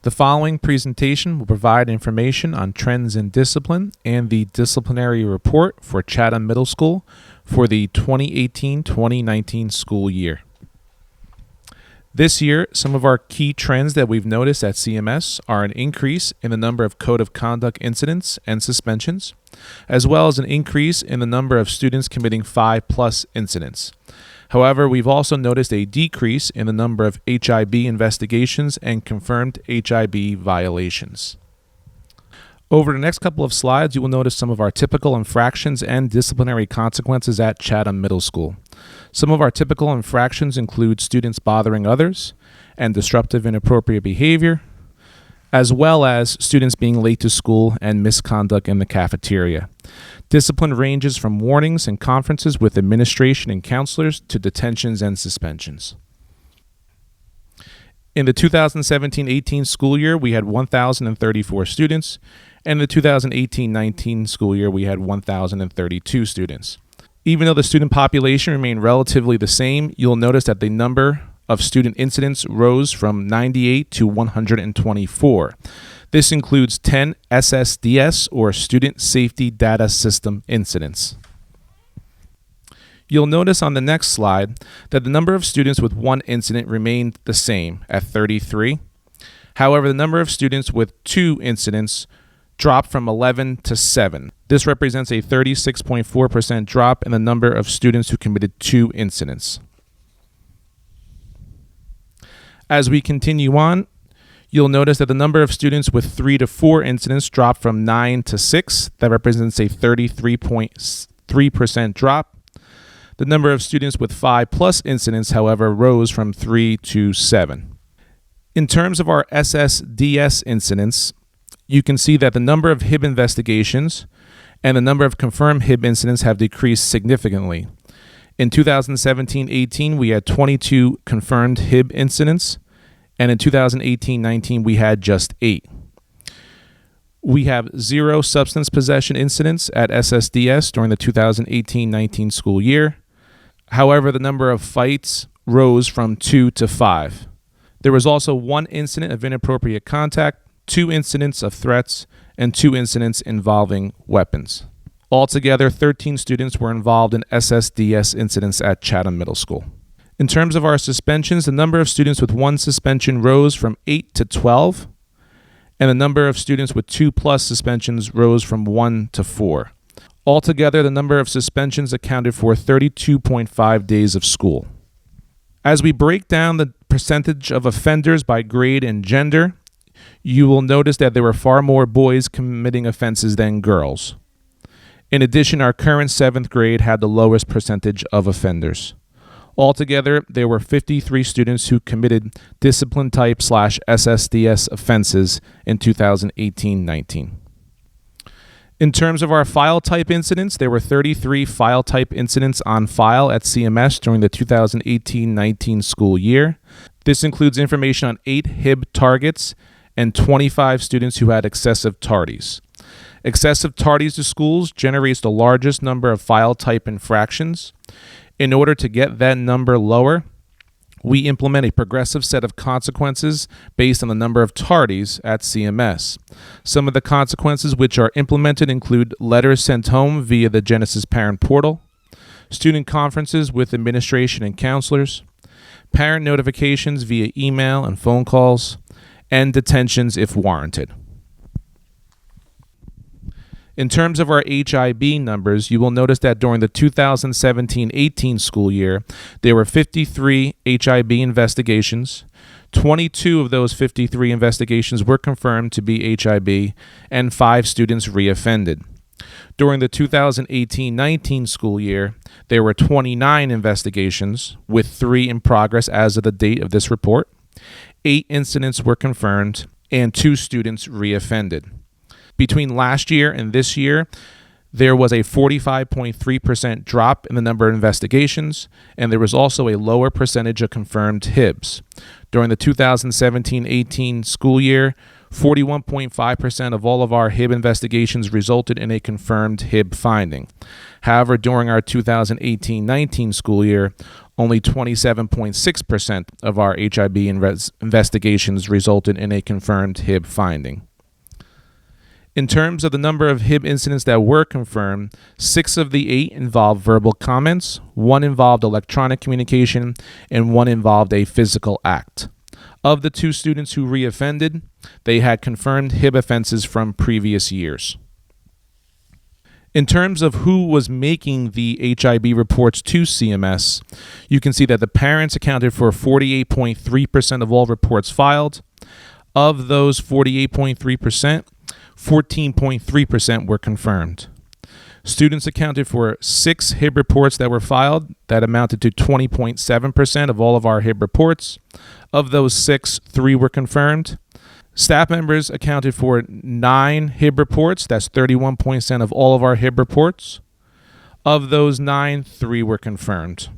The following presentation will provide information on trends in discipline and the disciplinary report for Chatham Middle School for the 2018-2019 school year. This year, some of our key trends that we've noticed at CMS are an increase in the number of code of conduct incidents and suspensions, as well as an increase in the number of students committing 5+ incidents. However, we've also noticed a decrease in the number of HIB investigations and confirmed HIB violations. Over the next couple of slides, you will notice some of our typical infractions and disciplinary consequences at Chatham Middle School. Some of our typical infractions include students bothering others and disruptive inappropriate behavior, as well as students being late to school and misconduct in the cafeteria. Discipline ranges from warnings and conferences with administration and counselors to detentions and suspensions. In the 2017-18 school year, we had 1,034 students, and in the 2018-19 school year, we had 1,032 students. Even though the student population remained relatively the same, you'll notice that the number of student incidents rose from 98 to 124. This includes 10 SSDS or Student Safety Data System incidents. You'll notice on the next slide that the number of students with one incident remained the same at 33. However, the number of students with 2 incidents dropped from 11 to 7. This represents a 36.4% drop in the number of students who committed 2 incidents. As we continue on, you'll notice that the number of students with 3 to 4 incidents dropped from 9 to 6. That represents a 33.3% drop. The number of students with 5+ incidents, however, rose from 3 to 7. In terms of our SSDS incidents, you can see that the number of HIB investigations and the number of confirmed HIB incidents have decreased significantly. In 2017-18, we had 22 confirmed HIB incidents, and in 2018-19, we had just 8. We have 0 substance possession incidents at SSDS during the 2018-19 school year. However, the number of fights rose from 2 to 5. There was also 1 incident of inappropriate contact, 2 incidents of threats, and 2 incidents involving weapons. Altogether, 13 students were involved in SSDS incidents at Chatham Middle School. In terms of our suspensions, the number of students with 1 suspension rose from 8 to 12, and the number of students with 2+ suspensions rose from 1 to 4. Altogether, the number of suspensions accounted for 32.5 days of school. As we break down the percentage of offenders by grade and gender, you will notice that there were far more boys committing offenses than girls. In addition, our current 7th grade had the lowest percentage of offenders. Altogether, there were 53 students who committed discipline type / SSDS offenses in 2018-19. In terms of our file type incidents, there were 33 file type incidents on file at CMS during the 2018-19 school year. This includes information on 8 HIB targets and 25 students who had excessive tardies. Excessive tardies to schools generates the largest number of file type infractions. In order to get that number lower, we implement a progressive set of consequences based on the number of tardies at CMS. Some of the consequences which are implemented include letters sent home via the Genesis Parent Portal, student conferences with administration and counselors, parent notifications via email and phone calls, and detentions if warranted. In terms of our HIB numbers, you will notice that during the 2017-18 school year, there were 53 HIB investigations. 22 of those 53 investigations were confirmed to be HIB, and 5 students reoffended. During the 2018-19 school year, there were 29 investigations, with 3 in progress as of the date of this report. 8 incidents were confirmed, and 2 students reoffended. Between last year and this year, there was a 45.3% drop in the number of investigations, and there was also a lower percentage of confirmed HIBs. During the 2017-18 school year, 41.5% of all of our HIB investigations resulted in a confirmed HIB finding. However, during our 2018-19 school year, only 27.6% of our HIB investigations resulted in a confirmed HIB finding. In terms of the number of HIB incidents that were confirmed, 6 of the 8 involved verbal comments, 1 involved electronic communication, and 1 involved a physical act. Of the 2 students who reoffended, they had confirmed HIB offenses from previous years. In terms of who was making the HIB reports to CMS, you can see that the parents accounted for 48.3% of all reports filed. Of those 48.3%, 14.3% were confirmed. Students accounted for 6 HIB reports that were filed. That amounted to 20.7% of all of our HIB reports. Of those 6, 3 were confirmed. Staff members accounted for 9 HIB reports. That's 31% of all of our HIB reports. Of those 9, 3 were confirmed.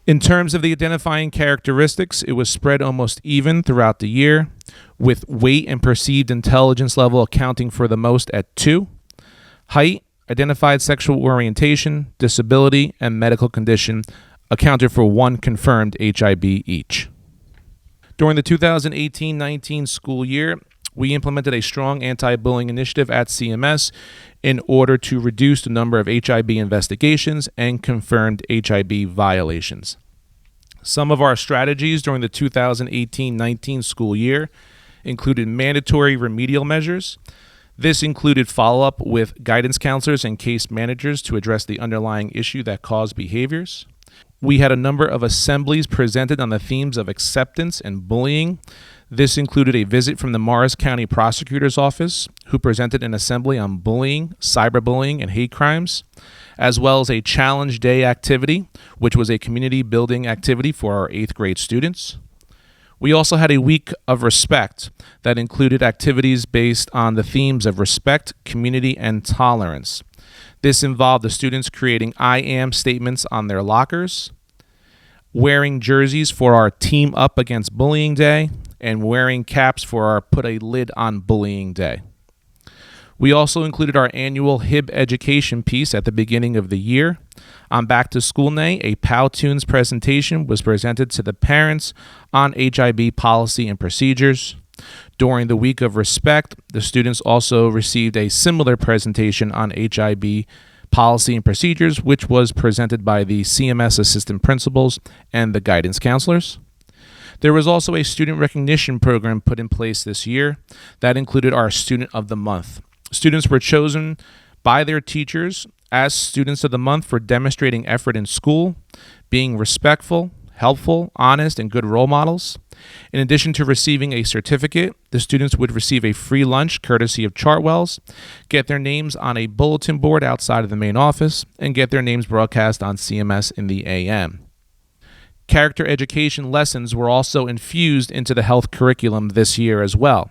In terms of the identifying characteristics, it was spread almost even throughout the year, with weight and perceived intelligence level accounting for the most at 2. Height, identified sexual orientation, disability, and medical condition accounted for 1 confirmed HIB each. During the 2018-19 school year, we implemented a strong anti-bullying initiative at CMS in order to reduce the number of HIB investigations and confirmed HIB violations. Some of our strategies during the 2018-19 school year included mandatory remedial measures. This included follow-up with guidance counselors and case managers to address the underlying issue that caused behaviors. We had a number of assemblies presented on the themes of acceptance and bullying. This included a visit from the Morris County Prosecutor's Office, who presented an assembly on bullying, cyberbullying, and hate crimes, as well as a challenge day activity, which was a community building activity for our 8th grade students. We also had a week of respect that included activities based on the themes of respect, community, and tolerance. This involved the students creating I am statements on their lockers, wearing jerseys for our Team Up Against Bullying Day, and wearing caps for our Put a Lid on Bullying Day. We also included our annual HIB education piece at the beginning of the year. On Back to School Day, a Powtoons presentation was presented to the parents on HIB policy and procedures. During the Week of Respect, the students also received a similar presentation on HIB policy and procedures, which was presented by the CMS assistant principals and the guidance counselors. There was also a student recognition program put in place this year that included our Student of the Month. Students were chosen by their teachers as Students of the Month for demonstrating effort in school, being respectful, helpful, honest, and good role models. In addition to receiving a certificate, the students would receive a free lunch courtesy of Chartwells, get their names on a bulletin board outside of the main office, and get their names broadcast on CMS in the AM. Character education lessons were also infused into the health curriculum this year as well.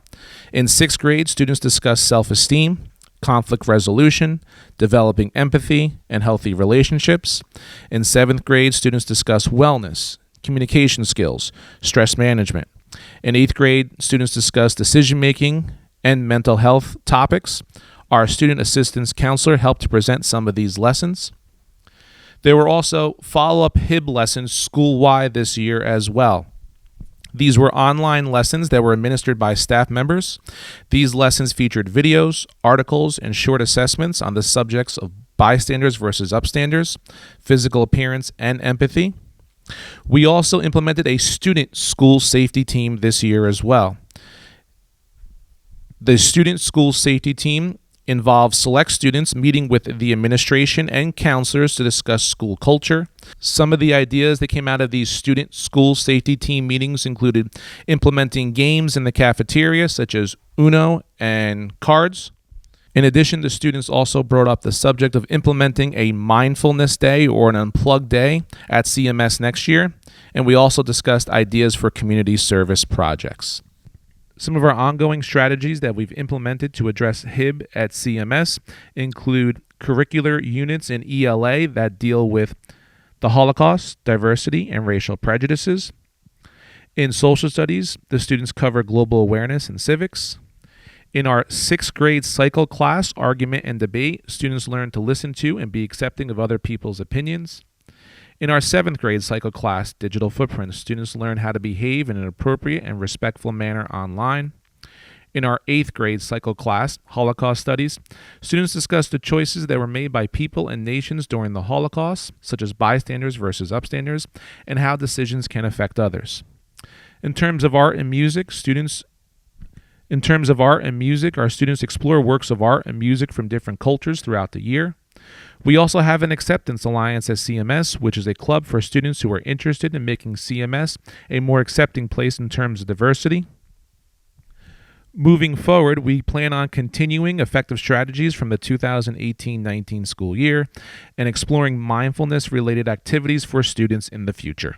In 6th grade, students discussed self-esteem, conflict resolution, developing empathy, and healthy relationships. In 7th grade, students discussed wellness, communication skills, stress management. In 8th grade, students discussed decision-making and mental health topics. Our student assistance counselor helped to present some of these lessons. There were also follow-up HIB lessons school-wide this year as well. These were online lessons that were administered by staff members. These lessons featured videos, articles, and short assessments on the subjects of bystanders versus upstanders, physical appearance, and empathy. We also implemented a student school safety team this year as well. The student school safety team involves select students meeting with the administration and counselors to discuss school culture. Some of the ideas that came out of these student school safety team meetings included implementing games in the cafeteria, such as Uno and cards. In addition, the students also brought up the subject of implementing a mindfulness day or an unplugged day at CMS next year, and we also discussed ideas for community service projects. Some of our ongoing strategies that we've implemented to address HIB at CMS include curricular units in ELA that deal with the Holocaust, diversity, and racial prejudices. In social studies, the students cover global awareness and civics. In our 6th grade cycle class, argument and debate, students learn to listen to and be accepting of other people's opinions. In our 7th grade cycle class, digital footprints, students learn how to behave in an appropriate and respectful manner online. In our 8th grade cycle class, Holocaust Studies, students discuss the choices that were made by people and nations during the Holocaust, such as bystanders versus upstanders, and how decisions can affect others. In terms of art and music, our students explore works of art and music from different cultures throughout the year. We also have an acceptance alliance at CMS, which is a club for students who are interested in making CMS a more accepting place in terms of diversity. Moving forward, we plan on continuing effective strategies from the 2018-19 school year and exploring mindfulness-related activities for students in the future.